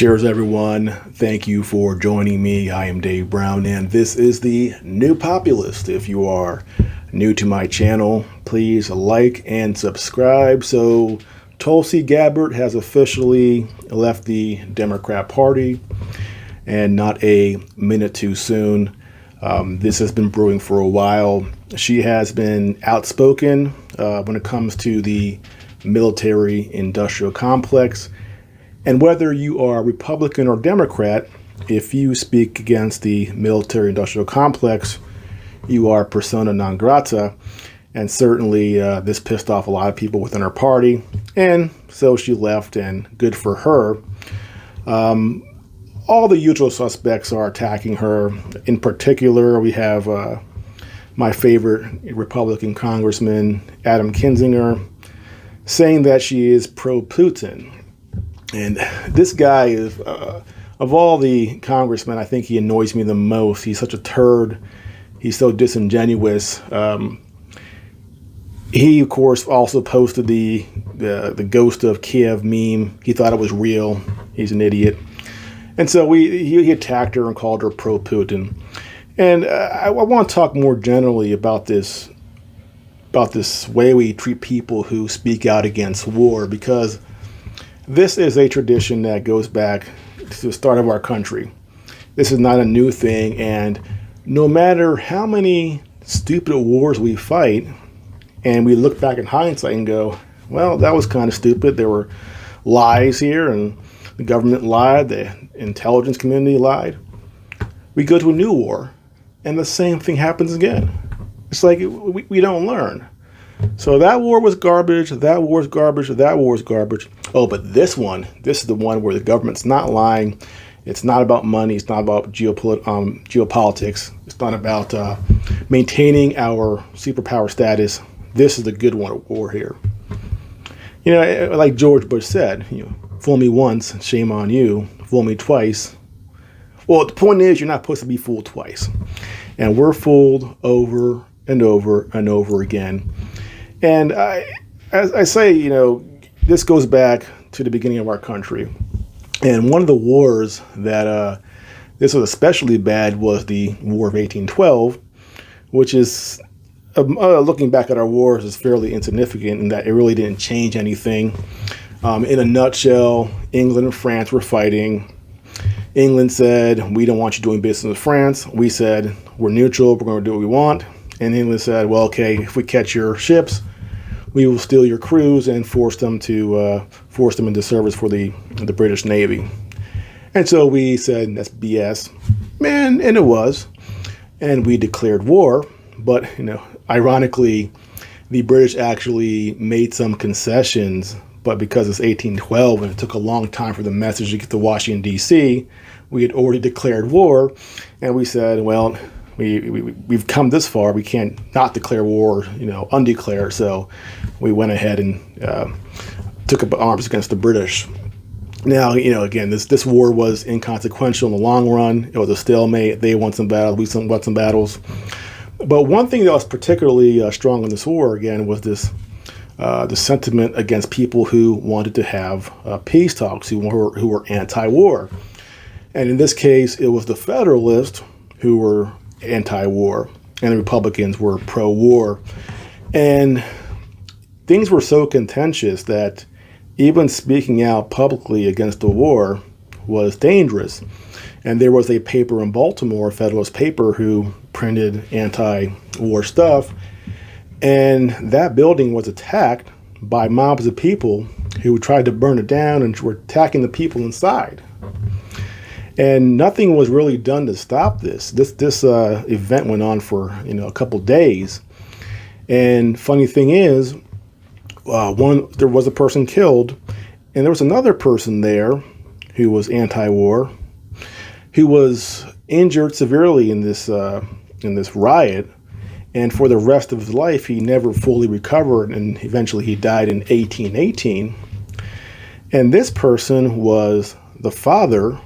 Cheers, everyone. Thank you for joining me. I am Dave Brown, and this is the New Populist. If you are new to my channel, please like and subscribe. So, Tulsi Gabbard has officially left the Democrat Party, and not a minute too soon. This has been brewing for a while. She has been outspoken when it comes to the military-industrial complex. And whether you are Republican or Democrat, if you speak against the military-industrial complex, you are persona non grata. And certainly this pissed off a lot of people within her party. And so she left, and good for her. All the usual suspects are attacking her. In particular, we have my favorite Republican Congressman, Adam Kinzinger, saying that she is pro-Putin. And this guy is, of all the congressmen, I think he annoys me the most. He's such a turd. He's so disingenuous. He, of course, also posted the Ghost of Kiev meme. He thought it was real. He's an idiot. And so he attacked her and called her pro-Putin. And I want to talk more generally about this way we treat people who speak out against war, because this is a tradition that goes back to the start of our country. This is not a new thing, and no matter how many stupid wars we fight, and we look back in hindsight and go, well, that was kind of stupid. There were lies here, and the government lied, the intelligence community lied. We go to a new war, and the same thing happens again. It's like we don't learn. So that war was garbage, that war is garbage, that war is garbage. Oh, but this is the one where the government's not lying. It's not about money. It's not about geopolitics. It's not about maintaining our superpower status. This is the good one of war here. You know, like George Bush said, fool me once, shame on you. Fool me twice. Well, the point is, you're not supposed to be fooled twice. And we're fooled over and over and over again. And as I say, this goes back to the beginning of our country. And one of the wars that this was especially bad was the War of 1812, which is, looking back at our wars, is fairly insignificant in that it really didn't change anything. In a nutshell, England and France were fighting. England said, we don't want you doing business with France. We said, we're neutral, we're going to do what we want. And England said, well, okay, if we catch your ships, we will steal your crews and force them into service for the British Navy. And so we said, that's BS. Man, and it was. And we declared war. But, ironically, the British actually made some concessions. But because it's 1812 and it took a long time for the message to get to Washington, D.C., we had already declared war. And we said, well, we've come this far. We can't not declare war, undeclare. So we went ahead and took up arms against the British. Now, again, this war was inconsequential in the long run. It was a stalemate. They won some battles. We won some battles. But one thing that was particularly strong in this war, again, was the sentiment against people who wanted to have peace talks, who were anti-war. And in this case, it was the Federalists who were anti-war, and the Republicans were pro-war. And things were so contentious that even speaking out publicly against the war was dangerous. And there was a paper in Baltimore, a Federalist paper, who printed anti-war stuff. And that building was attacked by mobs of people who tried to burn it down and were attacking the people inside. And nothing was really done to stop this. This event went on for a couple days. And funny thing is, there was a person killed, and there was another person there who was anti-war, who was injured severely in this riot. And for the rest of his life, he never fully recovered, and eventually he died in 1818. And this person was the father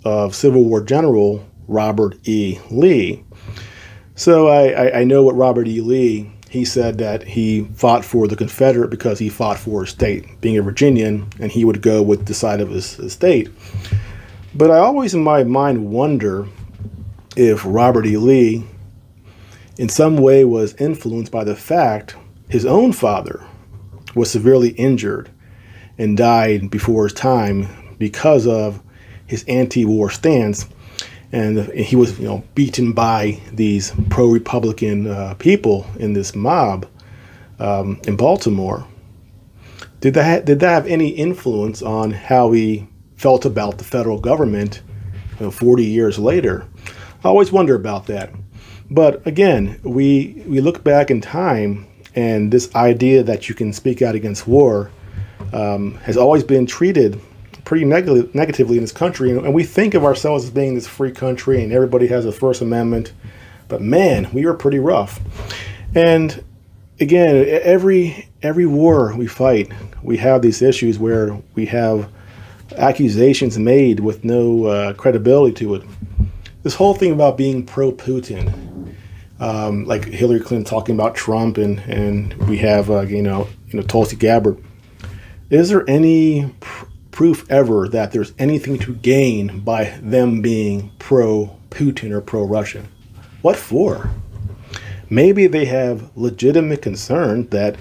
of Civil War General Robert E. Lee. So I know what Robert E. Lee, he said that he fought for the Confederate because he fought for his state, being a Virginian, and he would go with the side of his state. But I always in my mind wonder if Robert E. Lee in some way was influenced by the fact his own father was severely injured and died before his time because of his anti-war stance. And he was, beaten by these pro-Republican people in this mob in Baltimore. Did that have any influence on how he felt about the federal government 40 years later? I always wonder about that. But again, we look back in time, and this idea that you can speak out against war has always been treated pretty negatively in this country. And we think of ourselves as being this free country and everybody has a First Amendment. But man, we are pretty rough. And again, every war we fight, we have these issues where we have accusations made with no credibility to it. This whole thing about being pro-Putin, like Hillary Clinton talking about Trump, and we have Tulsi Gabbard. Is there any proof ever that there's anything to gain by them being pro-Putin or pro-Russian? What for? Maybe they have legitimate concern that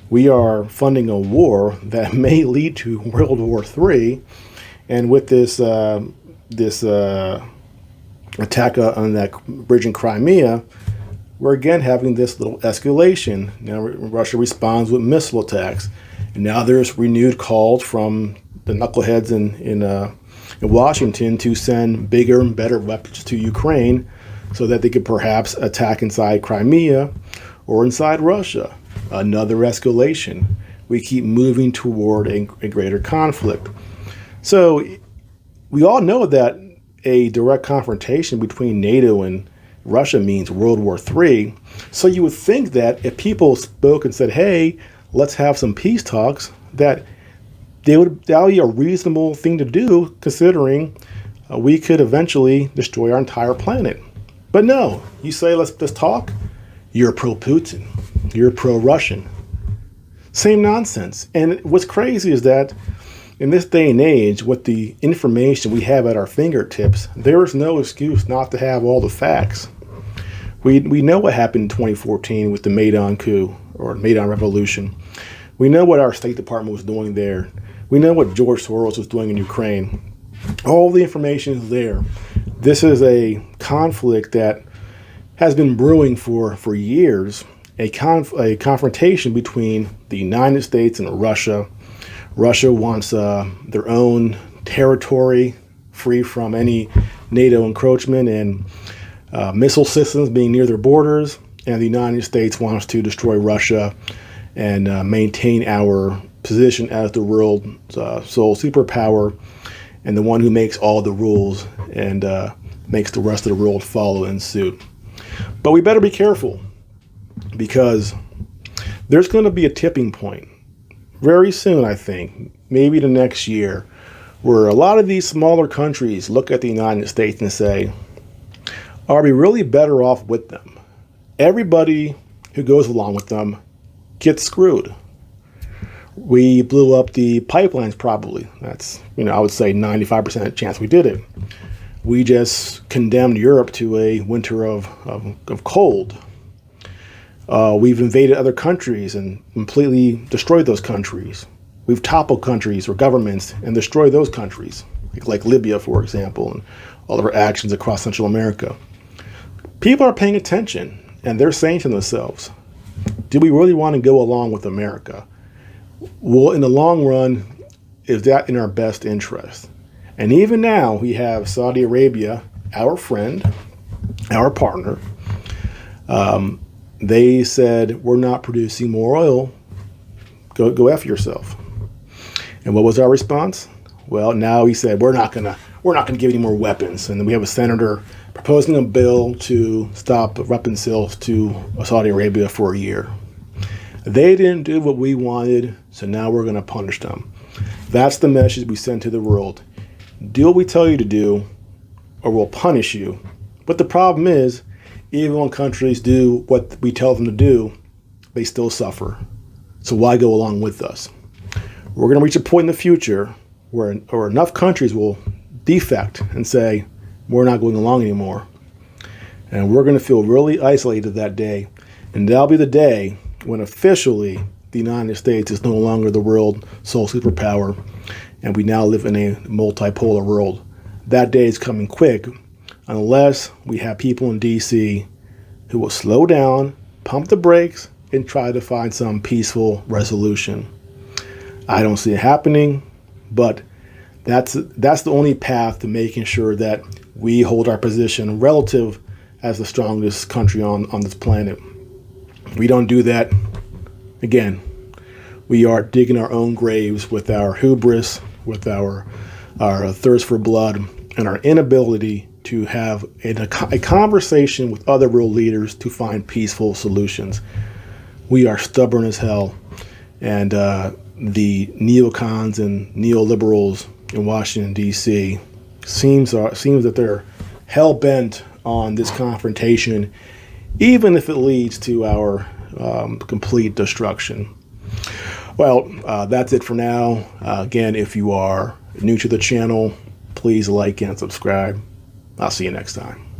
we are funding a war that may lead to World War III, and with this attack on that bridge in Crimea, we're again having this little escalation. Now Russia responds with missile attacks, and now there's renewed calls from the knuckleheads in Washington to send bigger and better weapons to Ukraine so that they could perhaps attack inside Crimea or inside Russia. Another escalation. We keep moving toward a greater conflict. So we all know that a direct confrontation between NATO and Russia means World War III. So you would think that if people spoke and said, hey, let's have some peace talks, that would be a reasonable thing to do, considering we could eventually destroy our entire planet. But no, you say, let's talk. You're pro-Putin. You're pro-Russian. Same nonsense. And what's crazy is that in this day and age, with the information we have at our fingertips, there is no excuse not to have all the facts. We know what happened in 2014 with the Maidan coup or Maidan revolution. We know what our State Department was doing there. We know what George Soros was doing in Ukraine. All the information is there. This is a conflict that has been brewing for years, a confrontation between the United States and Russia. Russia wants their own territory free from any NATO encroachment and missile systems being near their borders, and the United States wants to destroy Russia and maintain our position as the world's sole superpower and the one who makes all the rules and makes the rest of the world follow in suit. But we better be careful, because there's going to be a tipping point very soon, I think, maybe the next year, where a lot of these smaller countries look at the United States and say, are we really better off with them? Everybody who goes along with them gets screwed. We blew up the pipelines probably. That's, I would say 95% chance we did it. We just condemned Europe to a winter of cold. We've invaded other countries and completely destroyed those countries. We've toppled countries or governments and destroyed those countries, like Libya, for example, and all of our actions across Central America. People are paying attention, and they're saying to themselves, do we really want to go along with America? Well, in the long run, is that in our best interest? And even now, we have Saudi Arabia, our friend, our partner. They said, we're not producing more oil. Go F yourself. And what was our response? Well, now he said, we're not gonna give any more weapons. And then we have a senator proposing a bill to stop weapon sales to Saudi Arabia for a year. They didn't do what we wanted, so now we're going to punish them. That's the message we send to the world. Do what we tell you to do, or we'll punish you. But the problem is, even when countries do what we tell them to do, they still suffer. So why go along with us? We're going to reach a point in the future where enough countries will defect and say, we're not going along anymore. And we're going to feel really isolated that day. And that'll be the day when officially the United States is no longer the world sole superpower, and we now live in a multipolar world. That day is coming quick unless we have people in D.C. who will slow down, pump the brakes, and try to find some peaceful resolution. I don't see it happening, but that's the only path to making sure that we hold our position relative as the strongest country on this planet. If we don't do that, again, we are digging our own graves with our hubris, with our thirst for blood, and our inability to have a conversation with other world leaders to find peaceful solutions. We are stubborn as hell, and the neocons and neoliberals in Washington, D.C. seems that they're hell-bent on this confrontation, even if it leads to our complete destruction. Well, that's it for now. Again, if you are new to the channel, please like and subscribe. I'll see you next time.